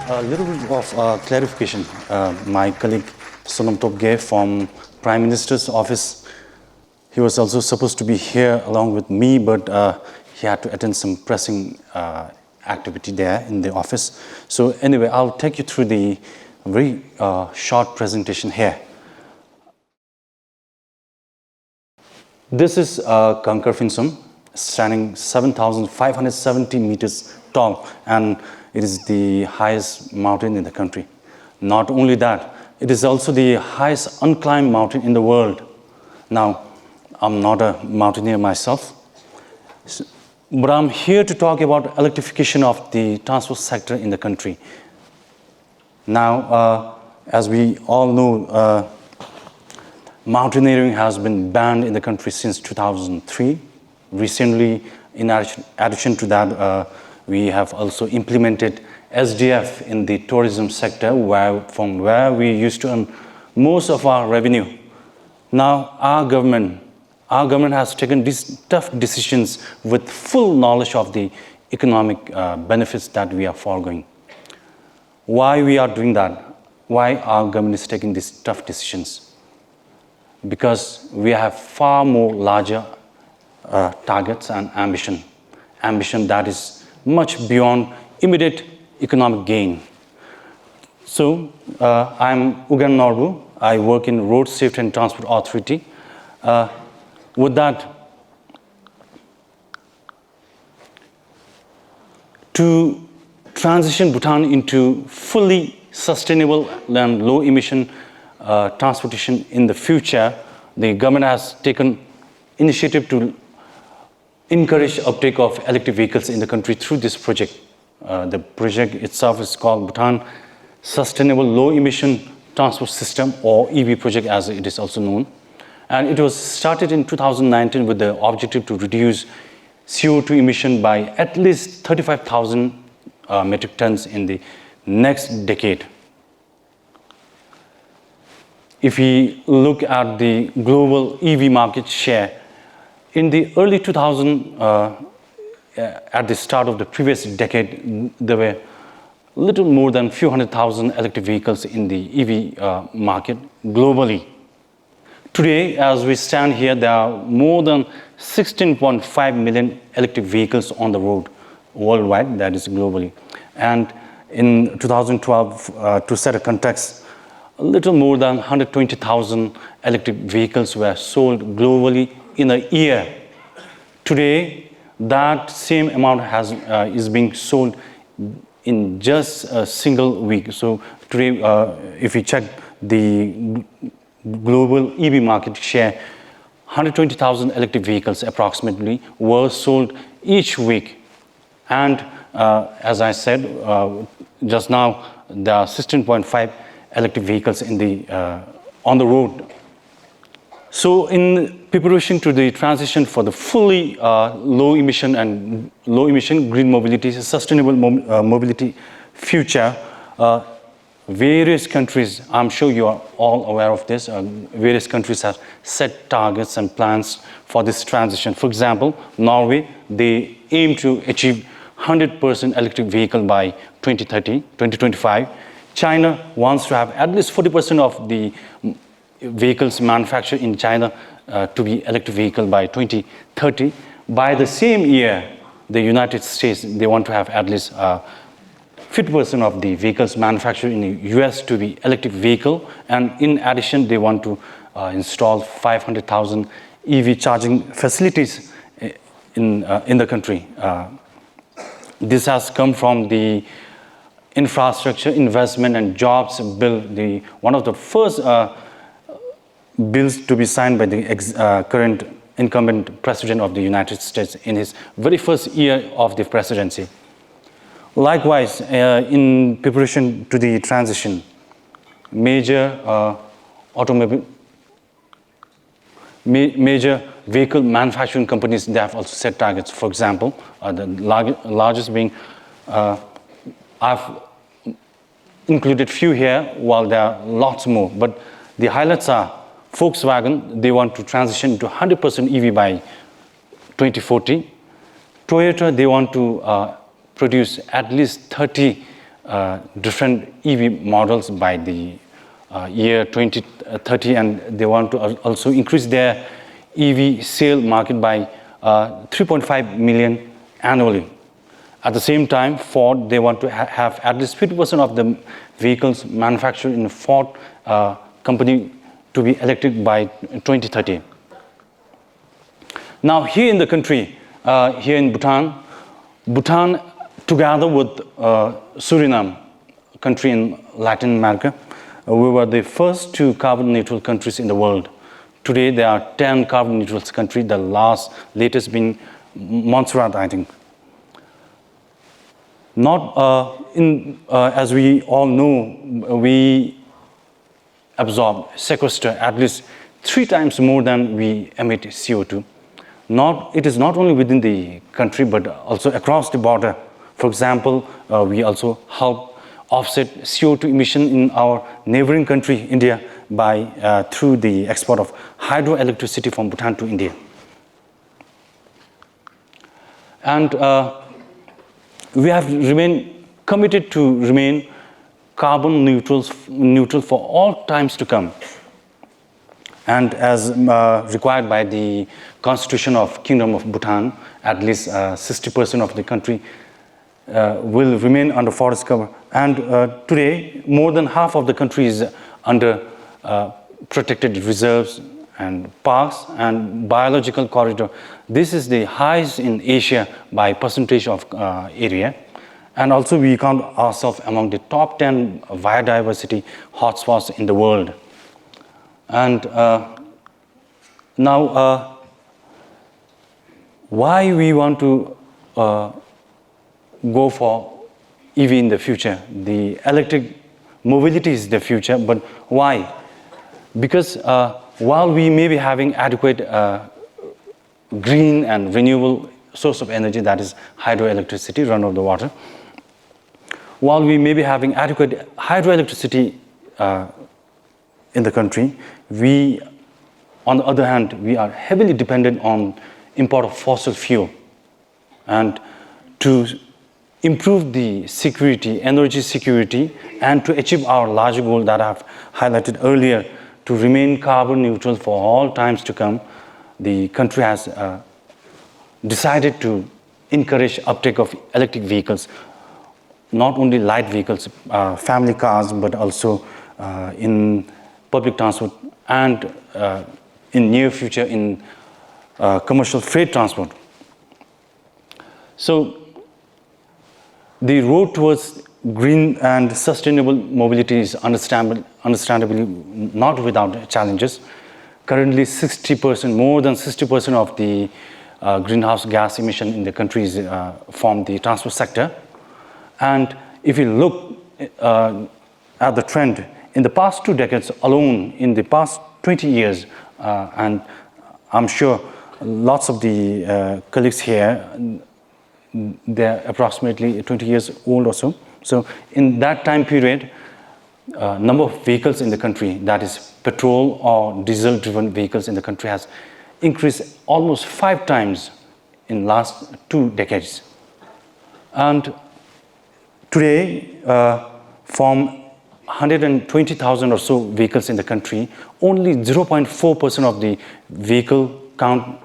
A little bit of clarification. My colleague Sonam Top gave from Prime Minister's office. He was also supposed to be here along with me, but he had to attend some pressing activity there in the office. So anyway, I'll take you through the very short presentation here. This is Kankar Finsum, standing 7,570 meters tall, and it is the highest mountain in the country. Not only that, it is also the highest unclimbed mountain in the world. Now, I'm not a mountaineer myself, but I'm here to talk about electrification of the transport sector in the country. Now, as we all know, mountaineering has been banned in the country since 2003. Recently, in addition to that, we have also implemented SDF in the tourism sector, from where we used to earn most of our revenue. Now, our government has taken these tough decisions with full knowledge of the economic benefits that we are foregoing. Why we are doing that? Why our government is taking these tough decisions? Because we have far more larger targets and ambition that is much beyond immediate economic gain. So, I'm Ugyen Norbu. I work in Road Safety and Transport Authority. With that, to transition Bhutan into fully sustainable and low-emission transportation in the future, the government has taken initiative to encourage uptake of electric vehicles in the country through this project. The project itself is called Bhutan Sustainable Low Emission Transport System, or EV project as it is also known. And it was started in 2019 with the objective to reduce CO2 emission by at least 35,000 metric tons in the next decade. If we look at the global EV market share, in the early 2000s, at the start of the previous decade, there were little more than few hundred thousand electric vehicles in the EV market globally. Today, as we stand here, there are more than 16.5 million electric vehicles on the road worldwide, that is globally. And in 2012, to set a context, a little more than 120,000 electric vehicles were sold globally in a year. Today, that same amount is being sold in just a single week. So today, if we check the global EV market share, 120,000 electric vehicles approximately were sold each week. And as I said just now, there are 16.5 electric vehicles on the road. So in preparation to the transition for the fully low emission green mobility, sustainable mobility future, various countries, I'm sure you are all aware of this, various countries have set targets and plans for this transition. For example, Norway, they aim to achieve 100% electric vehicle by 2025. China wants to have at least 40% of the vehicles manufactured in China to be electric vehicle by 2030. By the same year, the United States, they want to have at least 50% of the vehicles manufactured in the US to be electric vehicle. And in addition, they want to install 500,000 EV charging facilities in the country. This has come from the Infrastructure Investment and Jobs Bill, one of the first bills to be signed by the current incumbent president of the United States in his very first year of the presidency. Likewise, in preparation to the transition, major vehicle manufacturing companies, they have also set targets. For example, the largest being, I've included few here, while there are lots more, but the highlights are Volkswagen, they want to transition to 100% EV by 2040. Toyota, they want to produce at least 30 different EV models by the year 2030, and they want to also increase their EV sale market by 3.5 million annually. At the same time, Ford, they want to have at least 50% of the vehicles manufactured in Ford company to be electric by 2030. Now, here in the country, here in Bhutan, together with Suriname, a country in Latin America, we were the first 2 carbon neutral countries in the world. Today, there are 10 carbon neutral countries, the latest being Montserrat, I think. As we all know, we absorb, sequester at least 3 times more than we emit CO2. It is not only within the country, but also across the border. For example, we also help offset CO2 emission in our neighboring country, India, through the export of hydroelectricity from Bhutan to India. And we have remained committed to remain carbon neutral for all times to come. And as required by the Constitution of Kingdom of Bhutan, at least 60% of the country will remain under forest cover. And today, more than half of the country is under protected reserves and parks and biological corridor. This is the highest in Asia by percentage of area. And also we count ourselves among the top 10 biodiversity hotspots in the world. And now, why we want to go for EV in the future? The electric mobility is the future, but why? Because while we may be having adequate green and renewable source of energy, that is hydroelectricity, run of the water, while we may be having adequate hydroelectricity in the country, on the other hand, we are heavily dependent on import of fossil fuel. And to improve the security, energy security, and to achieve our larger goal that I've highlighted earlier, to remain carbon neutral for all times to come, the country has decided to encourage uptake of electric vehicles, not only light vehicles, family cars, but also in public transport and in near future in commercial freight transport. So the road towards green and sustainable mobility is understandably not without challenges. Currently, more than 60% of the greenhouse gas emission in the country is from the transport sector. And if you look at the trend, in the past 2 decades alone, in the past 20 years, and I'm sure lots of the colleagues here, they're approximately 20 years old or so. So in that time period, number of vehicles in the country, that is petrol or diesel-driven vehicles in the country, has increased almost 5 times in last 2 decades. And today, from 120,000 or so vehicles in the country, only 0.4% of the vehicle count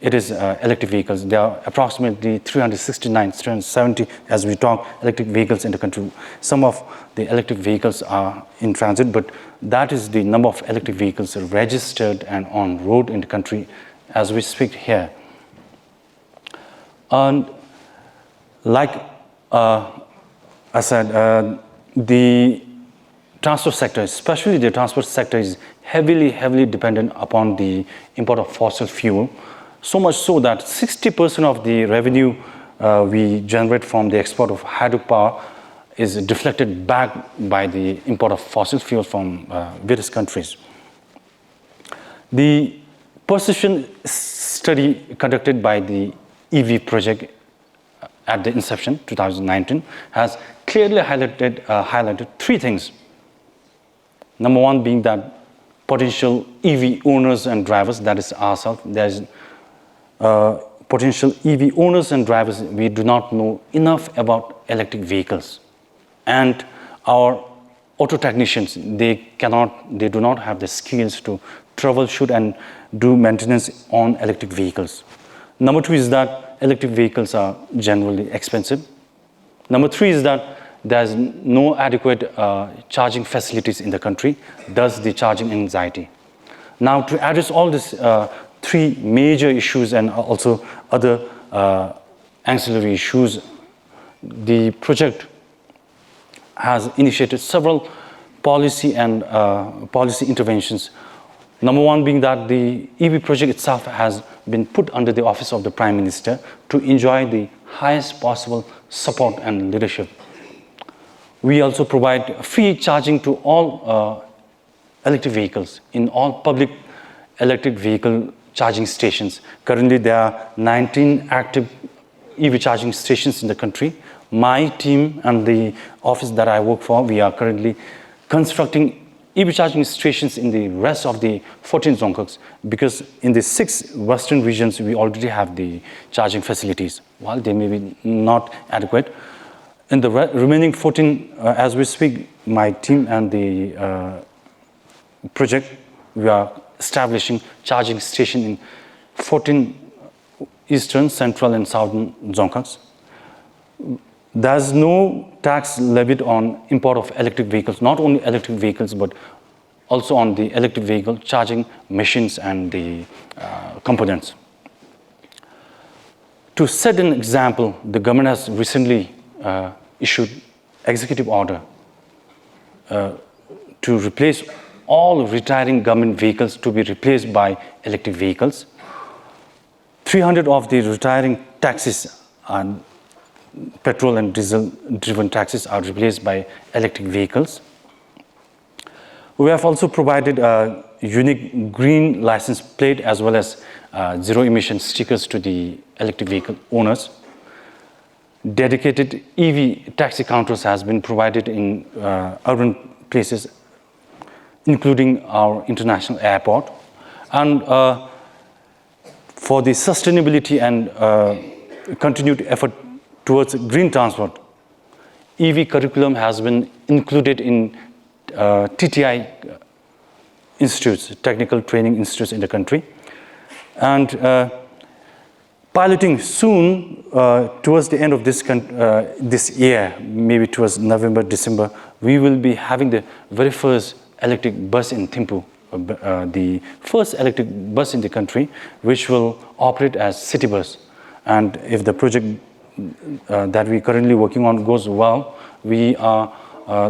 it is electric vehicles. There are approximately 370 as we talk electric vehicles in the country. Some of the electric vehicles are in transit, but that is the number of electric vehicles registered and on road in the country as we speak here. And like I said, the transport sector, especially the transport sector, is heavily dependent upon the import of fossil fuel. So much so that 60% of the revenue we generate from the export of hydropower is deflected back by the import of fossil fuel from various countries. The perception study conducted by the EV project at the inception, 2019, has clearly highlighted 3 things. Number 1 being that potential EV owners and drivers, that is ourselves. There is potential EV owners and drivers, we do not know enough about electric vehicles. And our auto technicians, they do not have the skills to troubleshoot and do maintenance on electric vehicles. Number two is that electric vehicles are generally expensive. Number three is that there's no adequate charging facilities in the country, thus the charging anxiety. Now, to address all these three major issues and also other ancillary issues, the project has initiated several policy and policy interventions. Number one being that the EV project itself has been put under the office of the Prime Minister to enjoy the highest possible support and leadership. We also provide free charging to all electric vehicles in all public electric vehicle charging stations. Currently, there are 19 active EV charging stations in the country. My team and the office that I work for, we are currently constructing EV charging stations in the rest of the 14 Dzongkhas, because in the 6 western regions, we already have the charging facilities. While they may be not adequate, in the remaining 14, as we speak, my team and the project, we are establishing charging station in 14 eastern, central, and southern Dzongkhas. There's no tax levied on import of electric vehicles, not only electric vehicles, but also on the electric vehicle charging machines and the components. To set an example, the government has recently issued executive order to replace all retiring government vehicles to be replaced by electric vehicles. 300 of the retiring taxis and petrol and diesel driven taxis are replaced by electric vehicles. We have also provided a unique green license plate as well as zero emission stickers to the electric vehicle owners. Dedicated EV taxi counters has been provided in urban places, including our international airport. And for the sustainability and continued effort towards green transport, EV curriculum has been included in TTI institutes, technical training institutes in the country. And piloting soon, towards the end of this year, maybe towards November, December, we will be having the very first electric bus in Thimphu, the first electric bus in the country, which will operate as city bus. And if the project that we're currently working on goes well, we are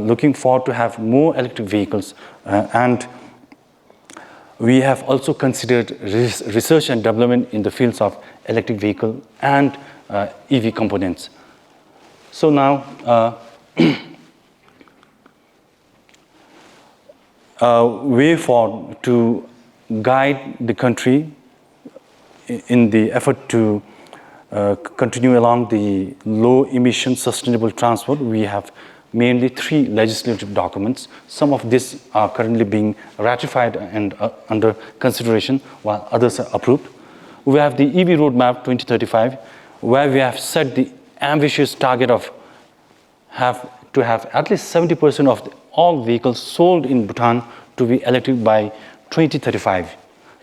looking forward to have more electric vehicles. And we have also considered research and development in the fields of electric vehicle and EV components. So now, way forward to guide the country in the effort to continue along the low emission sustainable transport, we have mainly 3 legislative documents. Some of these are currently being ratified and under consideration, while others are approved. We have the EV Roadmap 2035, where we have set the ambitious target of to have at least 70% of all vehicles sold in Bhutan to be electric by 2035.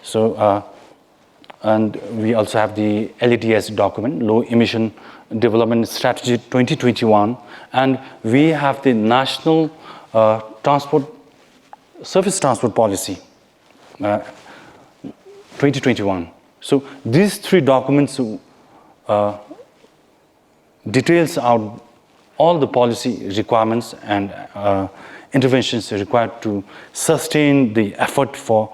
So, and we also have the LEDS document, Low Emission Development Strategy 2021, and we have the National Surface Transport Policy 2021. So these 3 documents details out all the policy requirements and interventions required to sustain the effort for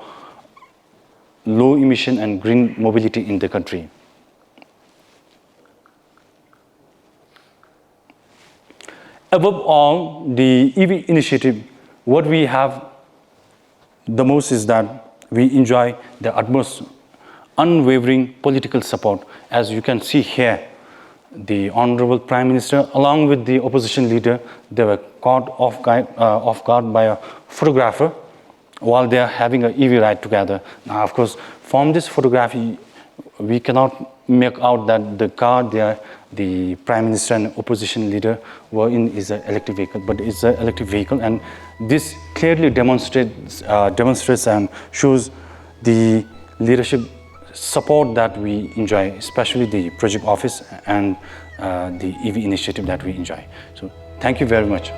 low emission and green mobility in the country. Above all, the EV initiative, what we have the most is that we enjoy the utmost unwavering political support. As you can see here, the Honorable Prime Minister, along with the opposition leader, they were caught off guard by a photographer while they are having an EV ride together. Now, of course, from this photograph, we cannot make out that the car the Prime Minister and opposition leader were in is an electric vehicle, but it's an electric vehicle, and this clearly demonstrates and shows the leadership support that we enjoy, especially the project office and the EV initiative that we enjoy. So thank you very much.